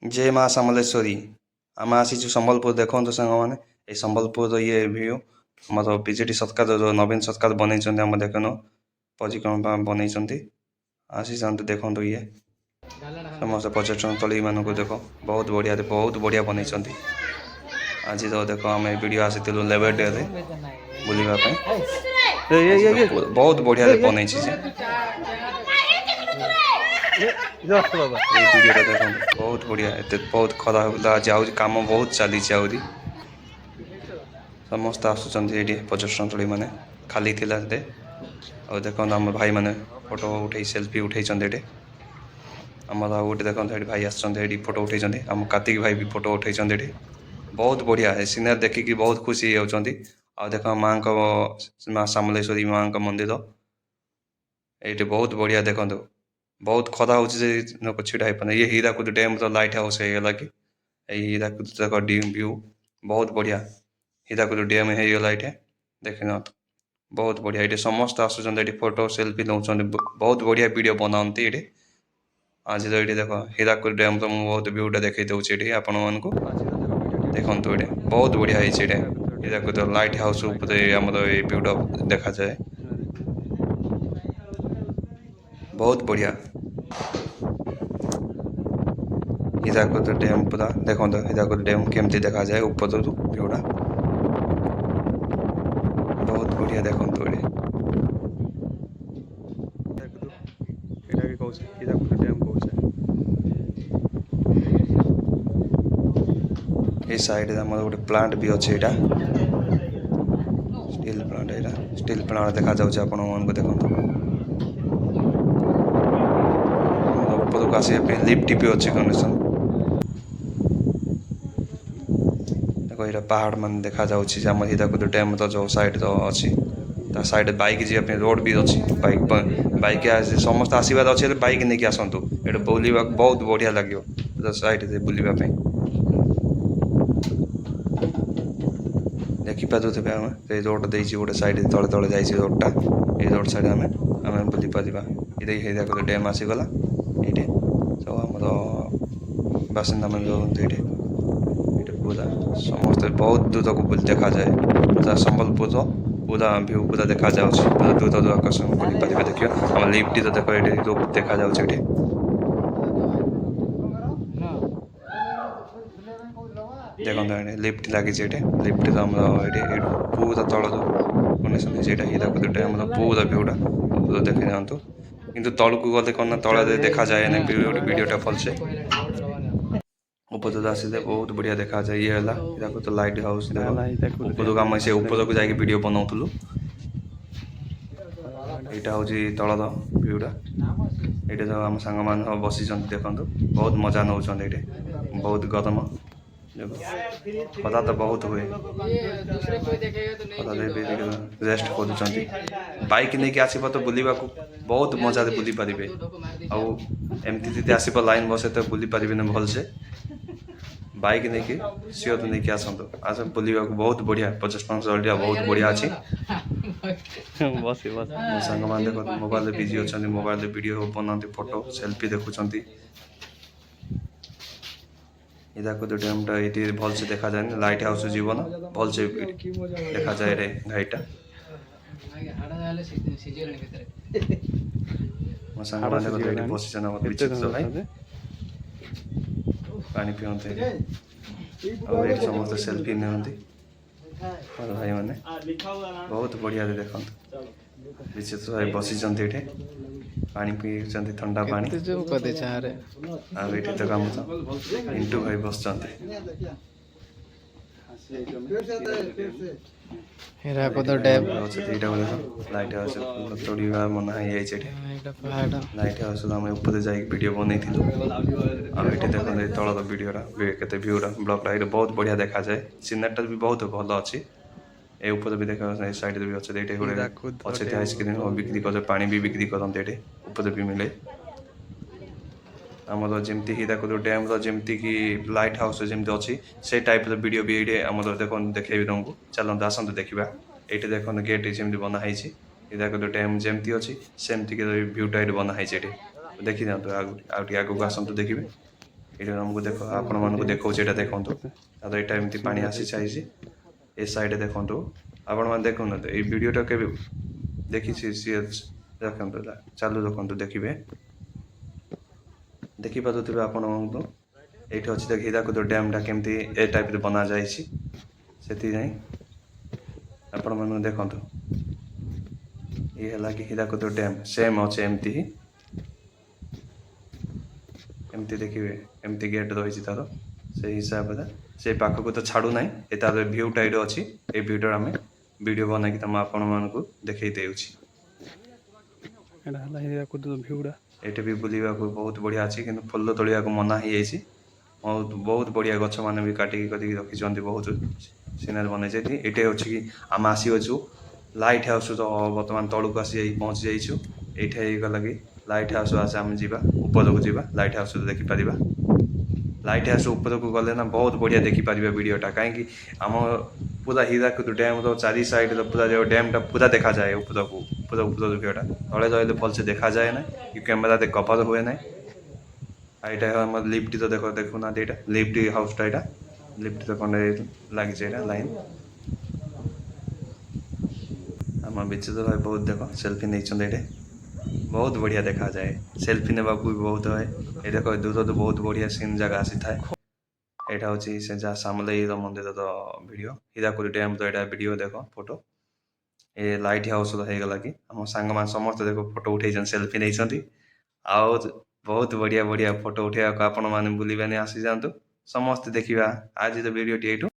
जय माँ समलेश्वरी आम आसीचु संबलपुर देखो सांग मैंने ये संबलपुर ये व्यू मतलब विजेडी सरकार जो नवीन सरकार बनई आम देखन परिक्रमा बनई आसी देखो ये समस्त पर्यटन स्थली मानक देख बहुत बढ़िया बनई आज तो देख आम वीडियो आसी लेबर डे बुलवाई बहुत बढ़िया बनई वीडियो देख बहुत बढ़िया बहुत खरा आज कम बहुत चली समस्त आसुँच पर्यटन स्थली मैंने खाली थी देखो आम भाई मैंने फोटो उठे सेल्फी उठे आम गोटे देखो भाई आसो फोटो उठे आम कार्तिक भाई भी फोटो उठे बहुत बढ़िया है सीनरी देखिकी बहुत खुशी होती देख माँ माँ समलेश्वरी माँ मंदिर ये बहुत बढ़िया देखो बहुत खरा हो छिड़ा ये हीराकुद डैम तो लाइट हाउस होगा कि हीराकुद देख व्यू बहुत बढ़िया हीराकुद डैम होगा ये देखना तो बहुत बढ़िया ये समस्त आसुँच फोटो सेल्फी नौ बहुत बढ़िया वीडियो बनाते ये आज तो ये देख हीराकुद डैम तो मुझे बहुत व्यूटा देखई दूसरी आपण मानक देखो ये बहुत बढ़िया हीराकुद लाइट हाउस आमर ये व्यूटा देखा जाए बहुत बढ़िया हीराकुद डैम पूरा देखो हीराकुद डैम केमती देखा जाए ऊपर व्यूटा बहुत बढ़िया देखो हीराकुद डैम ये साइड आम गोटे प्लांट भी अच्छे यहाँ स्टील प्लांट देखा जाऊँ आपण देखो ऊपर को आसपा लिफ्ट भी अच्छे कनेक्शन देखो ये पहाड़ मान देखा जाम हीराकुद डैम तो जो साइड तो अच्छी साइड बाइक जावाई रोड भी अच्छी बाइक समस्त आसबार अच्छे बाइक नहीं आसतु ये बुलवा बहुत बढ़िया लगे साइड से बुलवाई देखिपे आम रोड दे गोटे साइड तले तले जा रोडटा ये रोड साइड आम आम बुली पार ये हीराकुद डैम आसीगला ये सब आम बासिंदा मान ये पूरा समस्त बहुत दूर को बुल देखा जाए पूरा संबलपुर पूरा व्यू पूरा देखा पूरा दूर दूर आकर्षण कर देखिए आम लिफ्ट तो देख ये देखा जाए देखो लिफ्ट लगी लिफ्ट तो पूरा तल कनेक्शन से हीराकुद डैम पूरा व्यूटा पूरा देखी जातु कि तल को गले कौन तले देखा जाए ना वीडियोटा भलसे ऊपर तो आसी बहुत बढ़िया देखा जाए ये हीराकुद लाइट हाउस ऊपर आम से ऊपर को जाकि वीडियो बनाऊलु यहाँ हूँ तलर व्यूटा ये जो आम सांग मान बसी देखो बहुत मजा नौ बहुत गरम खरा तो बहुत हुए रेस्ट कर बाइक नहीं आसब तो बुलवा बहुत मजा बुली पारे आमती आसब लाइन बसे तो बुली पारे भलसे बाइक नहीं सिओर नहीं आसतु आस बुलवा बहुत बढ़िया पर्यटन स्थल बहुत बढ़िया अच्छी सांग मान देख मोबाइल बिजी अच्छा मोबाइल वीडियो बनाते फोटो सेल्फी देखुं हीराकुद डैमटा ये भलसे देखा जाए लाइट हाउस जीवन भलसे देखा जाए घाईटा मो सांग मैंने बसी विचित्र भाई पानी पिते और समस्त सेल्फी नियंती भाई मैंने बहुत बढ़िया देखो विचित्र भाई बसी ये पानी पी ठंडा पानी ये तो कम इंटू भाई बस हीराकुद डैम लाइट हाउस तोड़ा मना लाइट हाउस आम ऊपर जा वीडियो बनई ये देख तल वीडियोटा के भ्यूटा ब्लॉगटा ये बहुत बढ़िया देखा जाए सीनरीटा भी बहुत भल अच्छी ए ऊपर भी देखा साइड भी अच्छे ये गोटे अच्छे आइसक्रीम बिक्री कर पानी भी बिक्री करते ये ऊपर भी मिले आमर जमी हीराकुद डैम जमती कि लाइट हाउस जमी अच्छी से टाइप वीडियो भी ये आम देख देखेबी तुमको चलते आसतु देखा ये देख गेट जमी बनाई हीराकुद डैम जमती अच्छी सेमती भ्यूटा ये बनाई ये देखी दिखाँ आगे आसतु देखिए ଏଇଟା ଆମକୁ ଦେଖ ଆପଣମାନଙ୍କୁ ଦେଖାଉଛି ଏଇଟା ଦେଖନ୍ତୁ ତାପରେ ଏଇଟା ଏମିତି ପାଣି ଆସି ସାରିଛି ଏ ସାଇଡ଼୍ ଦେଖନ୍ତୁ ଆପଣମାନେ ଦେଖୁନାହାନ୍ତି ଏଇ ଭିଡ଼ିଓଟା କେବେ ଦେଖିଛି ସିଏ ଦେଖନ୍ତୁ ଚାଲୁ ଦେଖନ୍ତୁ ଦେଖିବେ ଦେଖିପାରୁଥିବେ ଆପଣଙ୍କୁ ଏଇଠି ଅଛି ଦେଖି ହୀରାକୁଦ ଡ୍ୟାମ୍ଟା କେମିତି ଏ ଟାଇପ୍ରେ ବନାଯାଇଛି ସେଥିପାଇଁ ଆପଣମାନେ ଦେଖନ୍ତୁ ଇଏ ହେଲା କି ହୀରାକୁଦ ଡ୍ୟାମ୍ ସେମ୍ ଅଛି ଏମିତି ହିଁ ଏମିତି ଦେଖିବେ ଏମିତି ଗେଟ୍ ରହିଛି ତାର ସେଇ ହିସାବରେ ସେ ପାଖକୁ ତ ଛାଡ଼ୁନାହିଁ ଏ ତାର ଭ୍ୟୁଟା ଏଇଠି ଅଛି ଏ ଭିଡ଼ିଓ ଆମେ ଭିଡ଼ିଓ ବନେଇକି ତମ ଆପଣମାନଙ୍କୁ ଦେଖେଇ ଦେଉଛି ଏଇଟା ହେଲା ହୀରାକୁଦ ଭିଉଟା। ଏଠି ବି ବୁଲିବାକୁ ବହୁତ ବଢ଼ିଆ ଅଛି କିନ୍ତୁ ଫୁଲ ତୋଳିବାକୁ ମନା ହେଇଯାଇଛି ବହୁତ ବଢ଼ିଆ ଗଛ ମାନେ ବି କାଟିକି କରିକି ରଖିଛନ୍ତି ବହୁତ ସିନେରୀ ବନେଇଛନ୍ତି ଏଠି ଅଛି କି ଆମେ ଆସିଅଛୁ ଲାଇଟ୍ ହାଉସ୍ ତ ବର୍ତ୍ତମାନ ତଳକୁ ଆସି ପହଞ୍ଚି ଯାଇଛୁ ଏଇଠି ହେଇଗଲା କି ଲାଇଟ୍ ହାଉସ୍ ଆସି ଆମେ ଯିବା ଉପରକୁ ଯିବା ଲାଇଟ୍ ହାଉସ୍ ଦେଖିପାରିବା ଲାଇଟ୍ ହାଉସ୍ ଉପରକୁ ଗଲେ ନା ବହୁତ ବଢ଼ିଆ ଦେଖିପାରିବା ଭିଡ଼ିଓଟା କାହିଁକି ଆମ ପୁରା ହୀରାକୁଦ ଡ୍ୟାମ୍ର ଚାରି ସାଇଡ଼୍ର ପୁରା ଯେଉଁ ଡ୍ୟାମ୍ଟା ପୁରା ଦେଖାଯାଏ ଉପରକୁ ଉପର ଭିଡ଼ିଓଟା ତଳେ ରହିଲେ ଭଲସେ ଦେଖାଯାଏ ନାହିଁ କି କ୍ୟାମେରାରେ କଭର୍ ହୁଏ ନାହିଁ ଆଉ ଏଇଟା ଆମର ଲିଫ୍ଟ ତ ଦେଖୁନାହାନ୍ତି ଏଇଟା ଲିଫ୍ଟ ହାଉସ୍ଟା ଏଇଟା ଲିଫ୍ଟ ତ ଖଣ୍ଡେ ଲାଗିଛି ଏଇଟା ଲାଇନ୍ ଆମ ବିଚିତ୍ର ଭାଇ ବହୁତ ଦେଖ ସେଲ୍ଫି ନେଇଛନ୍ତି ଏଇଠି ବହୁତ ବଢ଼ିଆ ଦେଖାଯାଏ ସେଲ୍ଫି ନେବାକୁ ବି ବହୁତ ହୁଏ ଏ ଦେଖ ଦୂରରୁ ବହୁତ ବଢ଼ିଆ ସିନ୍ ଜାଗା ଆସିଥାଏ ଏଇଟା ହେଉଛି ସେ ଯାହା ସାମଲେଇର ମନ୍ଦିରର ଭିଡ଼ିଓ ହୀରାକୁଦ ଡ୍ୟାମ୍ର ଏଇଟା ଭିଡ଼ିଓ ଦେଖ ଫଟୋ ଏ ଲାଇଟ୍ ହାଉସ୍ର ହେଇଗଲା କି ଆମ ସାଙ୍ଗମାନେ ସମସ୍ତେ ଦେଖ ଫଟୋ ଉଠେଇଛନ୍ତି ସେଲ୍ଫି ନେଇଛନ୍ତି ଆଉ ବହୁତ ବଢ଼ିଆ ବଢ଼ିଆ ଫଟୋ ଉଠେଇବାକୁ ଆପଣମାନେ ବୁଲିବାନି ଆସିଯାଆନ୍ତୁ ସମସ୍ତେ ଦେଖିବା ଆଜିର ଭିଡ଼ିଓଟି ଏଇଠୁ